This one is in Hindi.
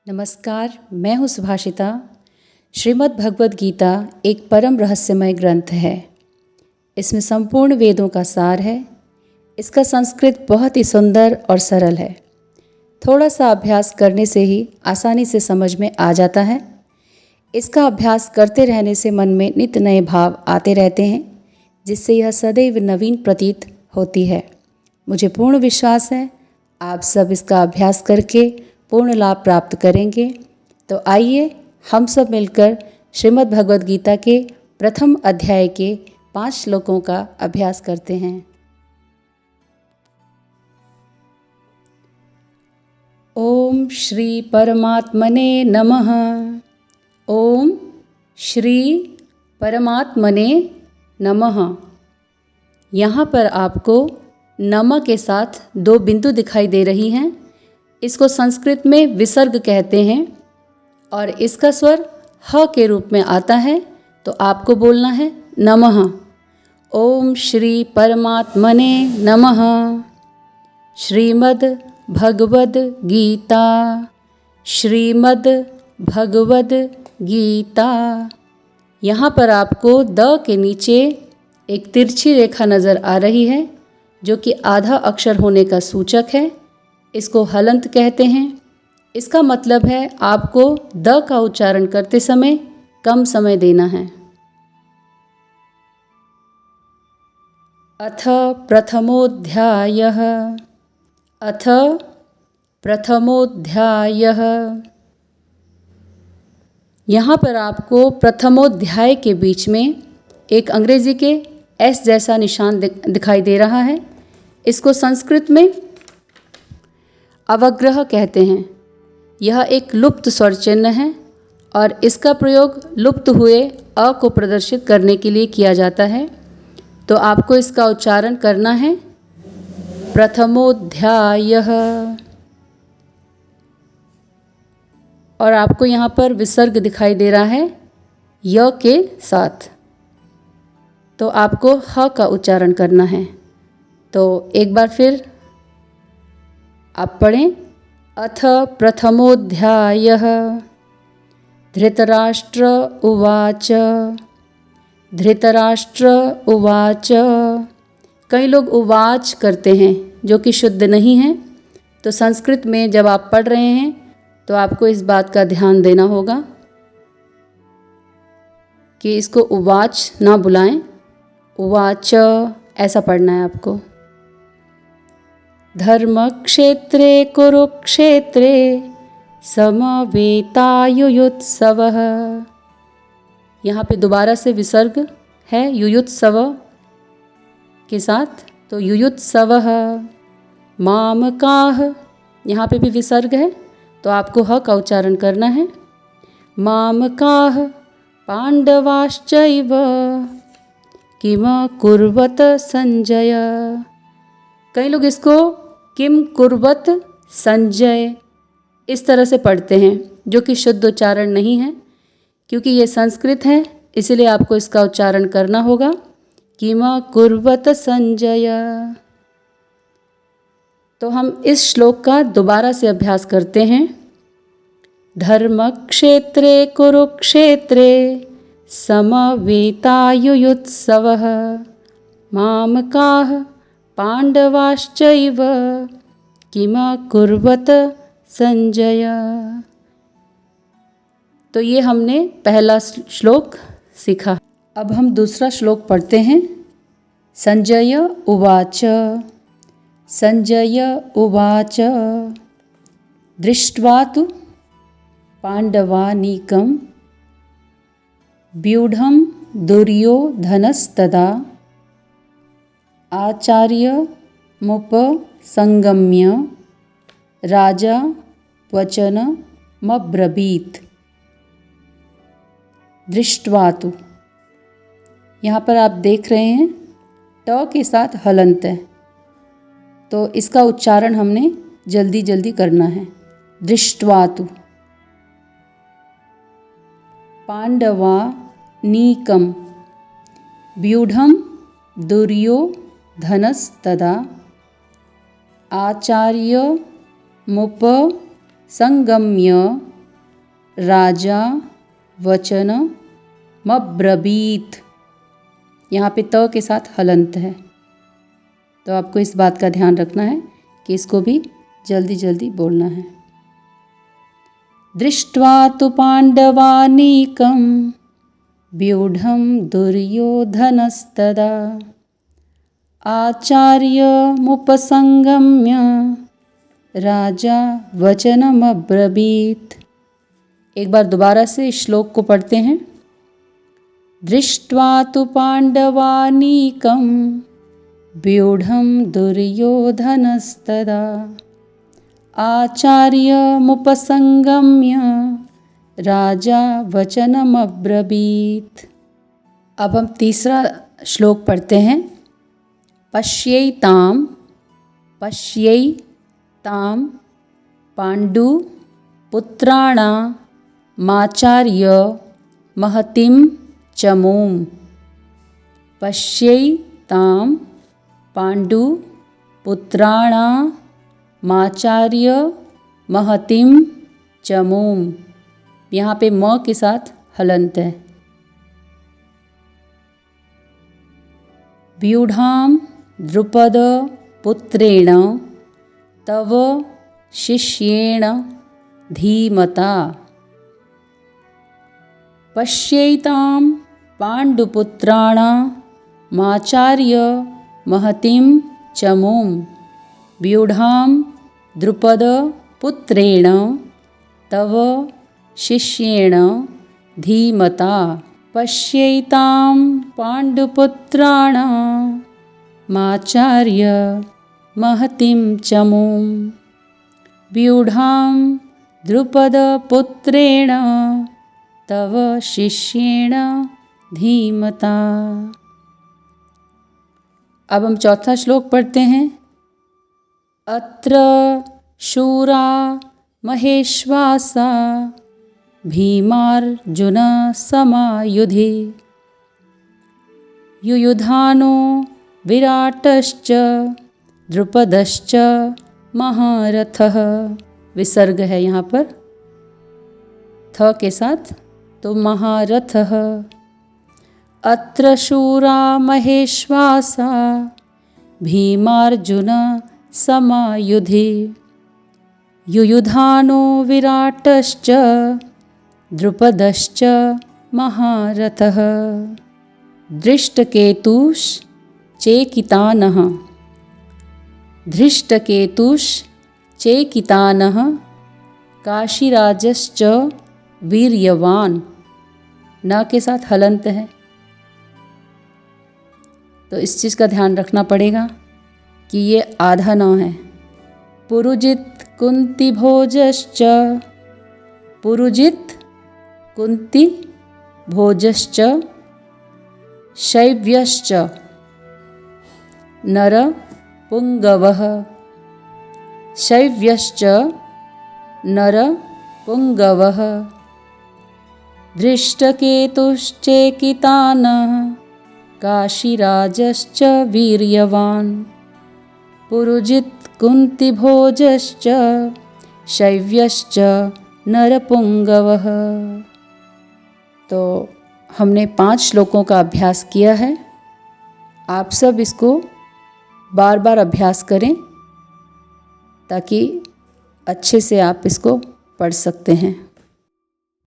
नमस्कार, मैं हूँ सुभाषिता। श्रीमद् भगवद गीता एक परम रहस्यमय ग्रंथ है। इसमें संपूर्ण वेदों का सार है। इसका संस्कृत बहुत ही सुंदर और सरल है। थोड़ा सा अभ्यास करने से ही आसानी से समझ में आ जाता है। इसका अभ्यास करते रहने से मन में नित्य नए भाव आते रहते हैं, जिससे यह सदैव नवीन प्रतीत होती है। मुझे पूर्ण विश्वास है आप सब इसका अभ्यास करके पूर्ण लाभ प्राप्त करेंगे। तो आइए हम सब मिलकर श्रीमद् भगवद गीता के प्रथम अध्याय के 5 श्लोकों का अभ्यास करते हैं। ओम श्री परमात्मने नमः। ओम श्री परमात्मने नमः। यहाँ पर आपको नम के साथ 2 बिंदु दिखाई दे रही हैं। इसको संस्कृत में विसर्ग कहते हैं और इसका स्वर ह के रूप में आता है, तो आपको बोलना है नमः। ओम श्री परमात्मने नमः। श्रीमद् भगवद गीता, श्रीमद् भगवद गीता। यहाँ पर आपको द के नीचे एक तिरछी रेखा नज़र आ रही है, जो कि आधा अक्षर होने का सूचक है। इसको हलंत कहते हैं। इसका मतलब है आपको द का उच्चारण करते समय कम समय देना है। अथ प्रथमोऽध्यायः। अथ प्रथमोऽध्यायः। यहाँ पर आपको प्रथमोध्याय के बीच में एक अंग्रेजी के एस जैसा निशान दिखाई दे रहा है। इसको संस्कृत में अवग्रह कहते हैं। यह एक लुप्त स्वर चिन्ह है और इसका प्रयोग लुप्त हुए अ को प्रदर्शित करने के लिए किया जाता है। तो आपको इसका उच्चारण करना है प्रथमोध्यायः। और आपको यहाँ पर विसर्ग दिखाई दे रहा है य के साथ, तो आपको ह का उच्चारण करना है। तो एक बार फिर आप पढ़ें। अथ प्रथमोऽध्यायः। धृतराष्ट्र उवाच। धृतराष्ट्र उवाच। कई लोग उवाच करते हैं जो कि शुद्ध नहीं है। तो संस्कृत में जब आप पढ़ रहे हैं तो आपको इस बात का ध्यान देना होगा कि इसको उवाच ना बुलाएं, उवाच ऐसा पढ़ना है आपको। धर्मक्षेत्रे कुरुक्षेत्रे समवेतायुयुत्सवः। यहाँ पे दोबारा से विसर्ग है युयुत्सव के साथ, तो युयुत्सवः। मामकाः, यहाँ पे भी विसर्ग है, तो आपको ह का उच्चारण करना है। मामकाः पांडवाश्चैव किम कुर्वत संजय। कई लोग इसको किम कुर्वत संजय इस तरह से पढ़ते हैं, जो कि शुद्ध उच्चारण नहीं है। क्योंकि ये संस्कृत है, इसलिए आपको इसका उच्चारण करना होगा किम कुर्वत संजय। तो हम इस श्लोक का दोबारा से अभ्यास करते हैं। धर्मक्षेत्रे कुरुक्षेत्रे समवेतायुयुत्सवः। मामकाः पांडवाश्चैव किम कुर्वत संजय। तो ये हमने पहला श्लोक सीखा। अब हम दूसरा श्लोक पढ़ते हैं। संजय उवाच। संजय उवाच। दृष्ट्वा तु पाण्डवानीकं व्यूढं दुर्योधनस्तदा आचार्यमुपसंगम्य राजा वचनमब्रवीत्। दृष्ट्वा तु, यहाँ पर आप देख रहे हैं ट के साथ हलंत है, तो इसका उच्चारण हमने जल्दी जल्दी करना है। दृष्ट्वा तु। पांडवानीकं व्यूढं दुर्योधनस्तदा आचार्यमुपसंगम्य राजा वचनमब्रवीत्। यहाँ पे त के साथ हलंत है, तो आपको इस बात का ध्यान रखना है कि इसको भी जल्दी जल्दी बोलना है। दृष्ट्वा तु पाण्डवानीकं व्यूढं दुर्योधनस्तदा आचार्यमुपसंगम्य राजा वचनमब्रवीत्। एक बार दोबारा से इस श्लोक को पढ़ते हैं। दृष्ट्वा तु पाण्डवानीकं व्यूढं दुर्योधनस्तदा आचार्यमुपसंगम्य राजा वचनमब्रवीत्। अब हम तीसरा श्लोक पढ़ते हैं। पश्यैतां पाण्डुपुत्राणामाचार्य महतीं चमूं। पश्यैतां पाण्डुपुत्राणामाचार्य महतीं चमूं। यहाँ पे म के साथ हलंत है। व्यूढां द्रुपद पुत्रेण तव शिष्येण धीमता। पश्यैतां पाण्डुपुत्राणामाचार्य महतीं चमूं। व्यूढां द्रुपद पुत्रेण तव शिष्येण धीमता। पश्यैतां पाण्डुपुत्राणामाचार्य महतीं चमूं। व्यूढां द्रुपदपुत्रेण तव शिष्येण धीमता। अब हम चौथा श्लोक पढ़ते हैं। अत्र शूरा महेश्वासा भीमार्जुन समायुधि युयुधानो विराटश्च द्रुपदश्च महारथः। विसर्ग है यहाँ पर थ के साथ, तो महारथः। अत्र शूरा महेश्वासा भीमार्जुन समायुधि युयुधानो विराटश्च द्रुपदश्च महारथः। धृष्टकेतुश्चेकितानः काशीराजश्च वीर्यवान। न के साथ हलंत है, तो इस चीज़ का ध्यान रखना पड़ेगा कि ये आधा न है। पुरुजित कुंती भोजश्च शैव्यश्च नरपुंगवः। धृष्टकेतुश्चेकितानः काशीराजश्च वीर्यवान्। पुरुजित कुंतीभोजश्च शैव्यश्च नरपुंगवः। तो हमने 5 श्लोकों का अभ्यास किया है। आप सब इसको बार बार अभ्यास करें ताकि अच्छे से आप इसको पढ़ सकते हैं।